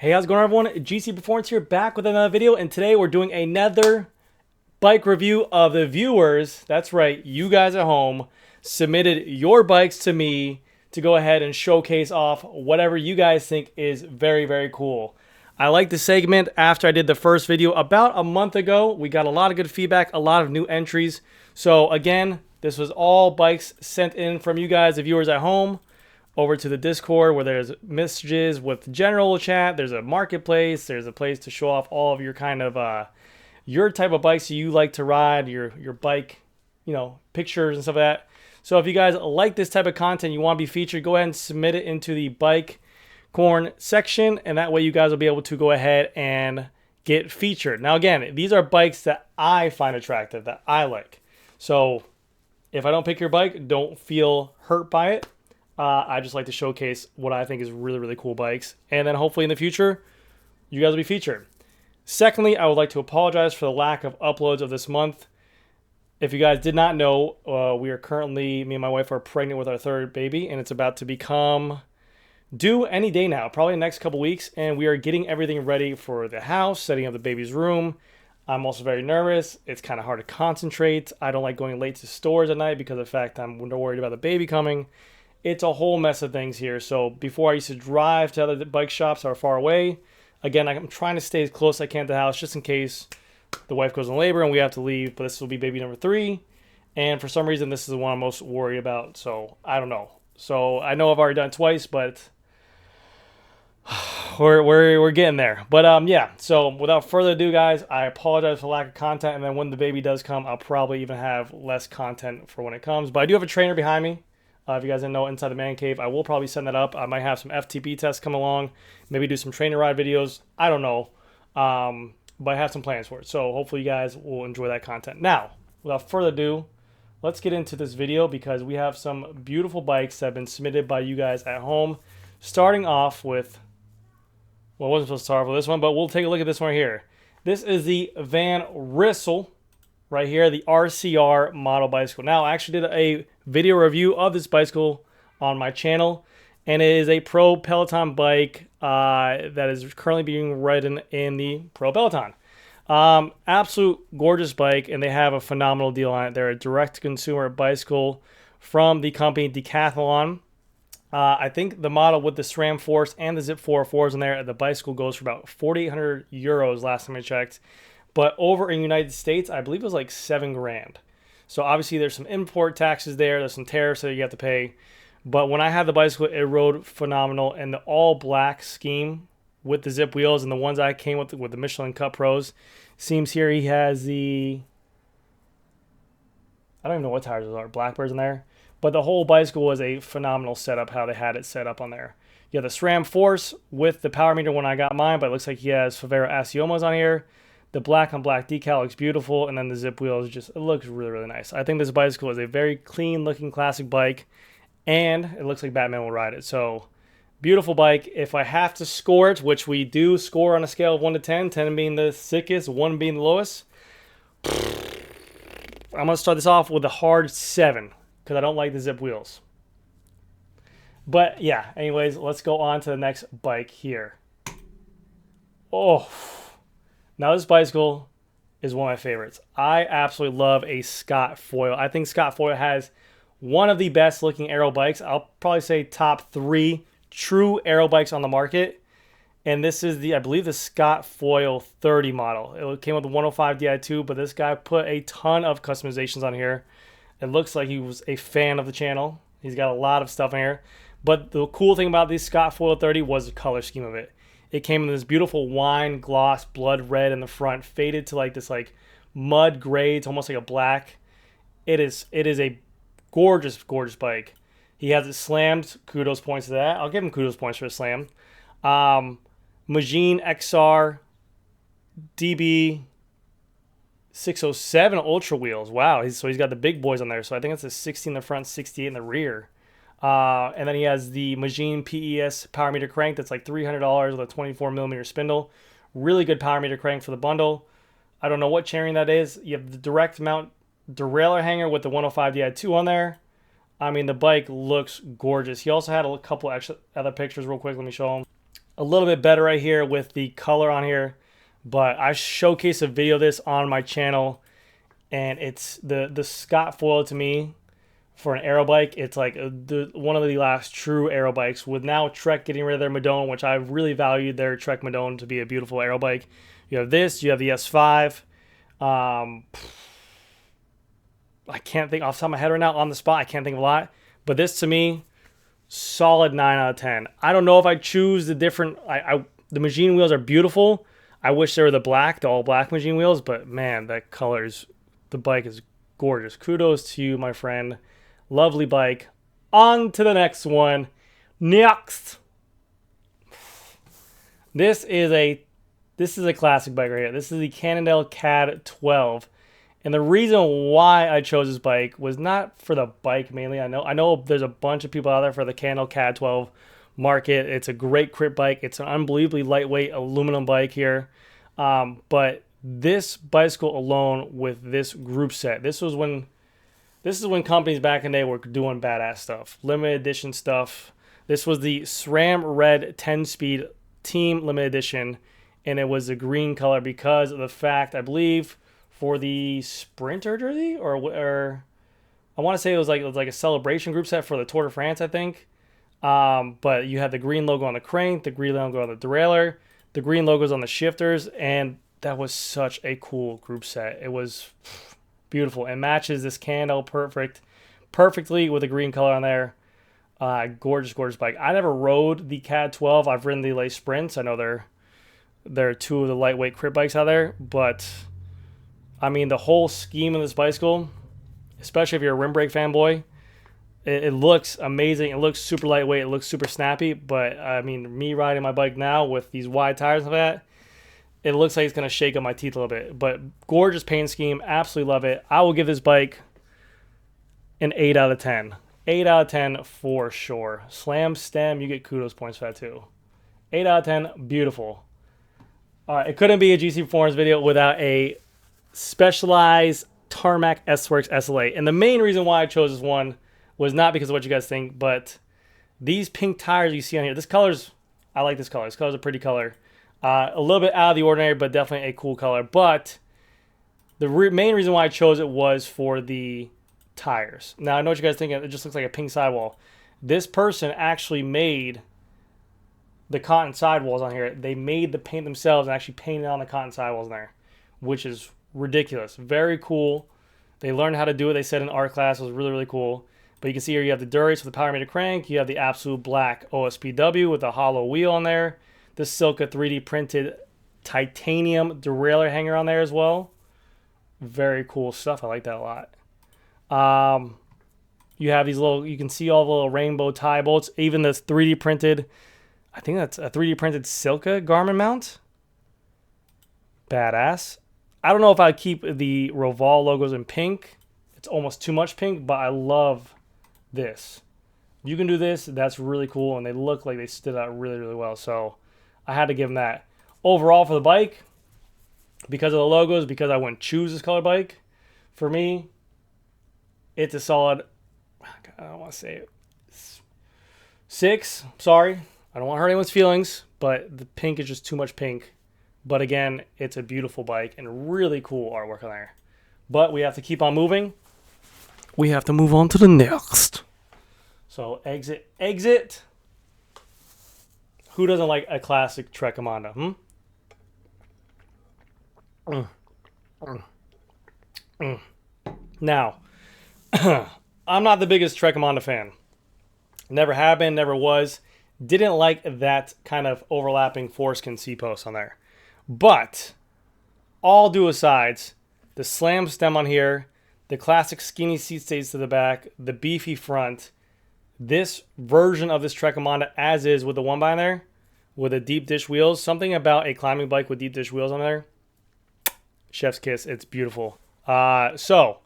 Hey, how's it going, everyone? GC Performance here, back with another video, and today we're doing another bike review of the viewers. That's right, you guys at home submitted your bikes to me to go ahead and showcase off whatever you guys think is very, very cool. I like the segment after I did the first video about a month ago. We got a lot of good feedback, a lot of new entries. So again, this was all bikes sent in from you guys, the viewers at home, over to the Discord where there's messages with general chat. There's a marketplace. There's a place to show off all of your kind of your type of bikes you like to ride, your bike, pictures and stuff like that. So if you guys like this type of content, you want to be featured, go ahead and submit it into the bike corn section, and that way you guys will be able to go ahead and get featured. Now again, these are bikes that I find attractive, that I like. So if I don't pick your bike, don't feel hurt by it. I just like to showcase what I think is really, really cool bikes. And then hopefully in the future, you guys will be featured. Secondly, I would like to apologize for the lack of uploads of this month. If you guys did not know, we are currently, me and my wife are pregnant with our third baby, and it's about to become due any day now, probably the next couple weeks. And we are getting everything ready for the house, setting up the baby's room. I'm also very nervous. It's kind of hard to concentrate. I don't like going late to stores at night because of the fact I'm worried about the baby coming. It's a whole mess of things here. So before I used to drive to other bike shops that are far away. Again, I'm trying to stay as close as I can to the house just in case the wife goes in labor and we have to leave. But this will be baby number 3. And for some reason, this is the one I'm most worried about. So I don't know. So I know I've already done it twice, but we're getting there. But yeah, so without further ado, guys, I apologize for the lack of content. And then when the baby does come, I'll probably even have less content for when it comes. But I do have a trainer behind me. If you guys didn't know, inside the man cave, I will probably send that up. I might have some FTP tests come along, maybe do some trainer ride videos. I don't know, but I have some plans for it. So hopefully you guys will enjoy that content. Now, without further ado, let's get into this video because we have some beautiful bikes that have been submitted by you guys at home. Starting off with, well, I wasn't supposed to start off with this one, but we'll take a look at this one right here. This is the Van Rissel right here, the RCR model bicycle. Now, I actually did a video review of this bicycle on my channel, and it is a Pro Peloton bike that is currently being ridden in the Pro Peloton. Absolute gorgeous bike, and they have a phenomenal deal on it. They're a direct-to-consumer bicycle from the company Decathlon. I think the model with the SRAM Force and the Zip 404s in there, the bicycle goes for about 4,800 euros last time I checked. But over in the United States, I believe it was like $7 grand. So obviously there's some import taxes there. There's some tariffs that you have to pay. But when I had the bicycle, it rode phenomenal. And the all black scheme with the zip wheels and the ones I came with the Michelin Cup Pros. Seems here he has the, I don't even know what tires those are, Blackbirds in there. But the whole bicycle was a phenomenal setup, how they had it set up on there. You have the SRAM Force with the power meter when I got mine, but it looks like he has Favero Asiomas on here. The black on black decal looks beautiful, and then the zip wheels it looks really, really nice. I think this bicycle is a very clean looking classic bike, and it looks like Batman will ride it. So beautiful bike. If I have to score it, which we do score on a scale of 1 to 10, 10 being the sickest, 1 being the lowest, I'm gonna start this off with a hard 7 because I don't like the zip wheels. But yeah, anyways, let's go on to the next bike here. Oh. Now this bicycle is one of my favorites. I absolutely love a Scott Foil. I think Scott Foil has one of the best looking aero bikes. I'll probably say top 3 true aero bikes on the market. And this is the, I believe, the Scott Foil 30 model. It came with the 105 Di2, but this guy put a ton of customizations on here. It looks like he was a fan of the channel. He's got a lot of stuff in here. But the cool thing about this Scott Foil 30 was the color scheme of it. It came in this beautiful wine gloss blood red in the front, faded to like this like mud gray. It's almost like a black. It is a gorgeous, gorgeous bike. He has it slammed. Kudos points to that. I'll give him kudos points for a slam. Magine XR DB 607 Ultra wheels. Wow. So he's got the big boys on there. So I think it's a 60 in the front, 68 in the rear. And then he has the Magine PES power meter crank that's like $300 with a 24 millimeter spindle. Really good power meter crank for the bundle. I don't know what chairing that is. You have the direct mount derailleur hanger with the 105 Di2 on there. I mean, the bike looks gorgeous. He also had a couple extra other pictures real quick. Let me show them. a little bit better right here with the color on here. But I showcased a video of this on my channel, and it's the Scott foil to me for an aero bike. It's like one of the last true aero bikes, with now Trek getting rid of their Madone, which I really valued their Trek Madone to be a beautiful aero bike. You have this, you have the S5. I can't think off the top of my head right now on the spot. I can't think of a lot, but this to me, solid 9 out of 10. I don't know if I choose the different. The machine wheels are beautiful. I wish they were the all black machine wheels, but man, that colors. The bike is gorgeous. Kudos to you, my friend. Lovely bike. On to the next one. Next. This is a classic bike right here. This is the Canon CAD12. And the reason why I chose this bike was not for the bike mainly. I know there's a bunch of people out there for the Canon CAD12 market. It's a great crit bike. It's an unbelievably lightweight aluminum bike here. But this bicycle alone with this group set, this is when companies back in the day were doing badass stuff, limited edition stuff. This was the SRAM Red 10-speed Team Limited Edition, and it was a green color because of the fact, I believe, for the Sprinter jersey, or I want to say it was like a celebration group set for the Tour de France, I think. But you had the green logo on the crank, the green logo on the derailleur, the green logos on the shifters, and that was such a cool group set. It was beautiful. It matches this Canon perfectly with the green color on there. Gorgeous, gorgeous bike. I never rode the CAD12. I've ridden the LA Sprints. I know they're two of the lightweight crit bikes out there, but I mean, the whole scheme of this bicycle, especially if you're a rim brake fanboy, it looks amazing. It looks super lightweight. It looks super snappy. But I mean, me riding my bike now with these wide tires and that, it looks like it's going to shake up my teeth a little bit. But gorgeous paint scheme. Absolutely love it. I will give this bike an 8 out of 10. 8 out of 10 for sure. Slam stem, you get kudos points for that too. 8 out of 10, beautiful. All right, it couldn't be a GC Performance video without a specialized Tarmac SLA. And the main reason why I chose this one was not because of what you guys think, but these pink tires you see on here, I like this color. This color's a pretty color. A little bit out of the ordinary, but definitely a cool color. But the main reason why I chose it was for the tires. Now, I know what you guys think. It just looks like a pink sidewall. This person actually made the cotton sidewalls on here. They made the paint themselves and actually painted on the cotton sidewalls in there, which is ridiculous. Very cool. They learned how to do it. They said in art class. It was really, really cool. But you can see here you have the Durace with the power meter crank. You have the absolute black OSPW with the hollow wheel on there. The Silca 3D printed titanium derailleur hanger on there as well. Very cool stuff. I like that a lot. You have these little, you can see all the little rainbow tie bolts. Even this 3D printed, I think that's a 3D printed Silca Garmin mount. Badass. I don't know if I'd keep the Reval logos in pink. It's almost too much pink, but I love this. If you can do this, that's really cool, and they look like they stood out really, really well. So I had to give them that. Overall for the bike, because of the logos, because I wouldn't choose this color bike, for me, it's a solid, I don't want to say it, 6. Sorry, I don't want to hurt anyone's feelings, but the pink is just too much pink. But again, it's a beautiful bike and really cool artwork on there. But we have to keep on moving. We have to move on to the next. So exit. Who doesn't like a classic Tramanda? Now, I'm not the biggest Tramanda fan. Never have been, never was. Didn't like that kind of overlapping foreskin C-post on there. But, all due asides, the slam stem on here, the classic skinny seat stays to the back, the beefy front, this version of this Tramanda as is with the one by on there, with the deep dish wheels, something about a climbing bike with deep dish wheels on there, chef's kiss, it's beautiful. So,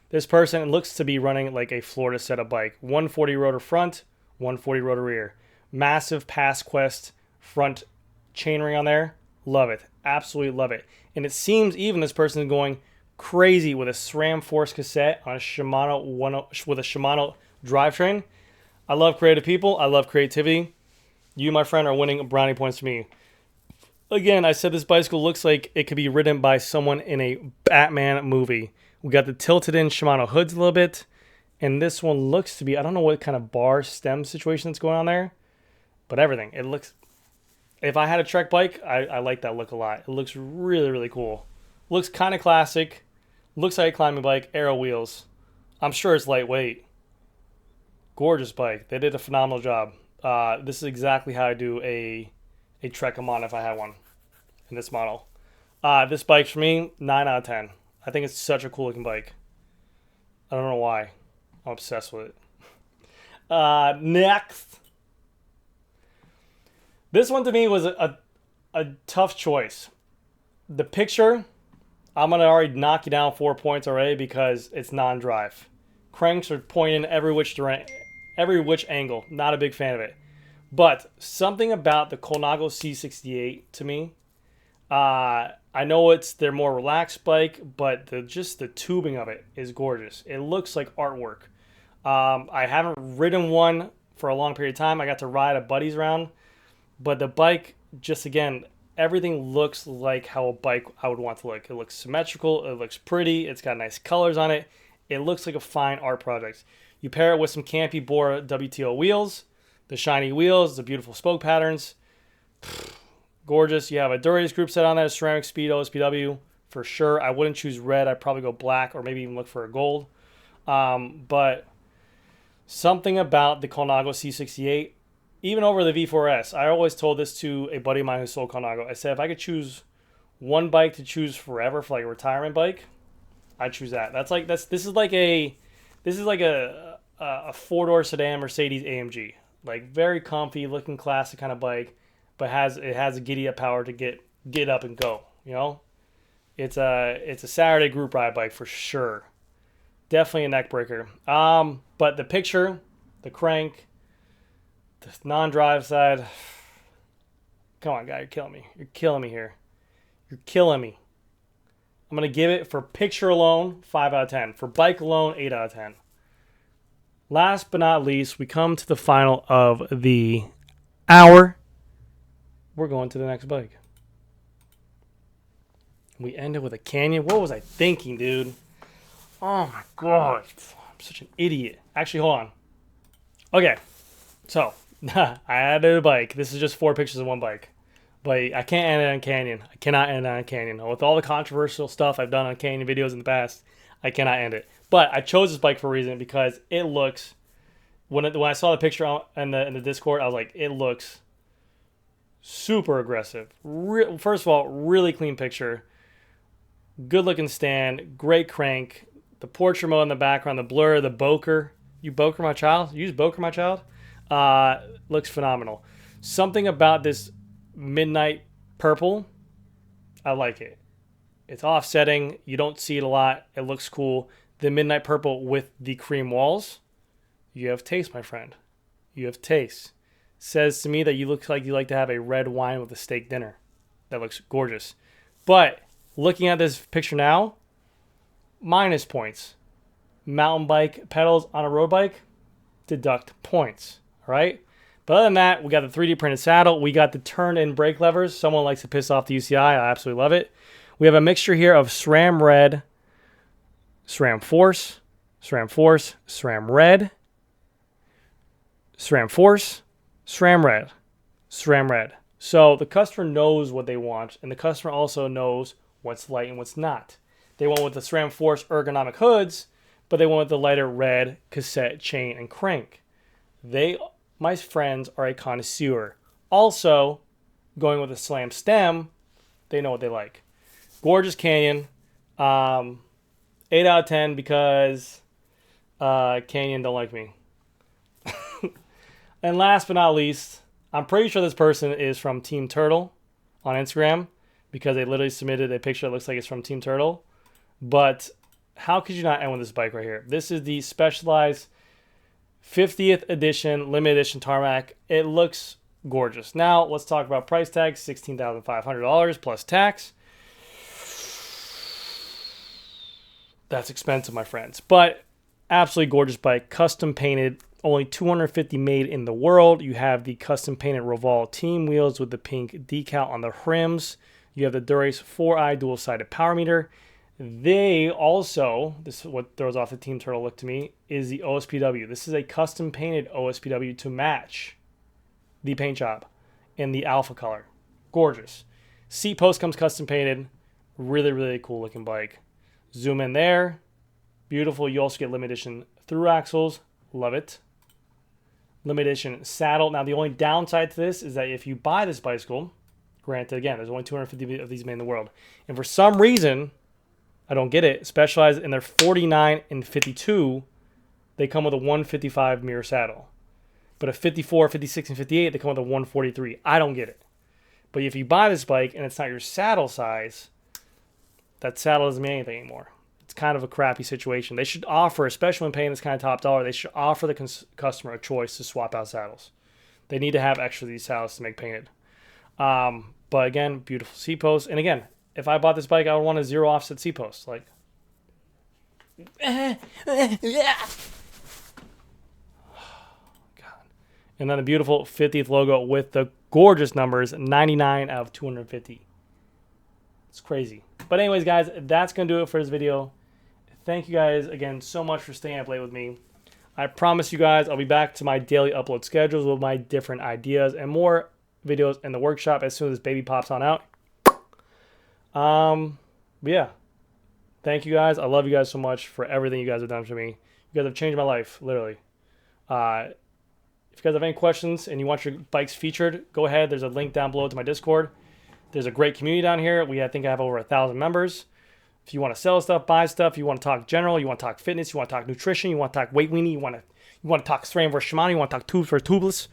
this person looks to be running like a Florida setup bike. 140 rotor front, 140 rotor rear. Massive Pass Quest front chainring on there. Love it. Absolutely love it. And it seems even this person is going crazy with a SRAM Force cassette on a Shimano with a Shimano drivetrain. I love creative people. I love creativity. You, my friend, are winning brownie points to me. Again, I said this bicycle looks like it could be ridden by someone in a Batman movie. We got the tilted in Shimano hoods a little bit. And this one looks to be, I don't know what kind of bar stem situation that's going on there. But everything. It looks, if I had a Trek bike, I like that look a lot. It looks really, really cool. Looks kind of classic. Looks like a climbing bike. Aero wheels. I'm sure it's lightweight. Gorgeous bike. They did a phenomenal job. This is exactly how I do a Trek on if I had one in this model. This bike's for me, 9 out of 10. I think it's such a cool looking bike. I don't know why. I'm obsessed with it. Next. This one to me was a tough choice. The picture, I'm going to already knock you down 4 points already because it's non-drive. Cranks are pointing every which angle. Not a big fan of it. But something about the Colnago C68 to me, I know it's their more relaxed bike, but just the tubing of it is gorgeous. It looks like artwork. I haven't ridden one for a long period of time. I got to ride a buddy's round, but the bike, just again, everything looks like how a bike I would want to look. It looks symmetrical. It looks pretty. It's got nice colors on it. It looks like a fine art project. You pair it with some Campy Bora WTO wheels, the shiny wheels, the beautiful spoke patterns. Gorgeous. You have a Durace group set on there, ceramic speed OSPW for sure. I wouldn't choose red. I'd probably go black or maybe even look for a gold. But something about the Colnago C68, even over the V4S, I always told this to a buddy of mine who sold Colnago. I said if I could choose one bike to choose forever for like a retirement bike, I'd choose that. This is like a 4-door sedan Mercedes AMG. Like very comfy, looking classic kind of bike, but it has a giddy up power to get up and go. You know, it's a Saturday group ride bike for sure. Definitely a neck breaker. But the picture, the crank, the non-drive side. Come on, guy, you're killing me. You're killing me here. You're killing me. I'm gonna give it for picture alone 5 out of 10. For bike alone 8 out of 10. Last but not least, we come to the final of the hour. We're going to the next bike. We ended with a Canyon. What was I thinking, dude? Oh my god. I'm such an idiot. Actually, hold on. Okay. So, I added a bike. This is just 4 pictures of one bike. But I can't end it on Canyon. I cannot end it on Canyon. With all the controversial stuff I've done on Canyon videos in the past, I cannot end it. But I chose this bike for a reason because it looks, when I saw the picture in the Discord, I was like, it looks super aggressive. First of all, really clean picture. Good looking stand. Great crank. The portrait mode in the background. The blur. The bokeh. You bokeh my child? You use bokeh my child? Looks phenomenal. Something about this midnight purple, I like it. It's offsetting. You don't see it a lot. It looks cool. The midnight purple with the cream walls. You have taste, my friend. You have taste. Says to me that you look like you like to have a red wine with a steak dinner. That looks gorgeous. But looking at this picture now, minus points. Mountain bike pedals on a road bike, deduct points. All right? But other than that, we got the 3D printed saddle. We got the turn-in brake levers. Someone likes to piss off the UCI. I absolutely love it. We have a mixture here of SRAM Red, SRAM Force, SRAM Force, SRAM Red, SRAM Force, SRAM Red, SRAM Red. So the customer knows what they want, and the customer also knows what's light and what's not. They went with the SRAM Force ergonomic hoods, but they went with the lighter red cassette chain and crank. My friends, are a connoisseur. Also, going with a slam stem, they know what they like. Gorgeous Canyon. 8 out of 10 because Canyon don't like me. And last but not least, I'm pretty sure this person is from Team Turtle on Instagram because they literally submitted a picture that looks like it's from Team Turtle. But how could you not end with this bike right here? This is the Specialized 50th edition, limited edition Tarmac. It looks gorgeous. Now, let's talk about price tag. $16,500 plus tax. That's expensive, my friends. But absolutely gorgeous bike. Custom painted. Only 250 made in the world. You have the custom painted Revolve team wheels with the pink decal on the rims. You have the Dura-Ace 4i dual-sided power meter. They also, this is what throws off the Team Turtle look to me, is the OSPW. This is a custom painted OSPW to match the paint job in the alpha color. Gorgeous. Seat post comes custom painted. Really, really cool looking bike. Zoom in there. Beautiful. You also get limited edition through axles. Love it. Limited edition saddle. Now, the only downside to this is that if you buy this bicycle, granted, again, there's only 250 of these made in the world, and for some reason, I don't get it, specialized in their 49 and 52, they come with a 155 mirror saddle. But a 54, 56, and 58, they come with a 143. I don't get it. But if you buy this bike and it's not your saddle size, that saddle doesn't mean anything anymore. It's kind of a crappy situation. They should offer, especially when paying this kind of top dollar, they should offer the customer a choice to swap out saddles. They need to have extra of these saddles to make painted. But again, beautiful seat posts. And again, if I bought this bike, I would want a zero offset seat post. Like, God. And then a beautiful 50th logo with the gorgeous numbers, 99 out of 250. It's crazy. But anyways, guys, that's going to do it for this video. Thank you guys again so much for staying up late with me. I promise you guys I'll be back to my daily upload schedules with my different ideas and more videos in the workshop as soon as this baby pops on out. But yeah, thank you guys. I love you guys so much for everything you guys have done for me. You guys have changed my life, literally. If you guys have any questions and you want your bikes featured, go ahead. There's a link down below to my Discord. There's a great community down here. I think I have over 1,000 members. If you want to sell stuff, buy stuff, you want to talk general, you want to talk fitness, you want to talk nutrition, you want to talk weight weenie, you want to talk SRAM versus Shimano, you want to talk tubes versus tubeless.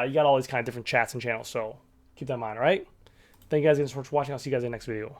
You got all these kind of different chats and channels, so keep that in mind, all right? Thank you guys again so much for watching. I'll see you guys in the next video.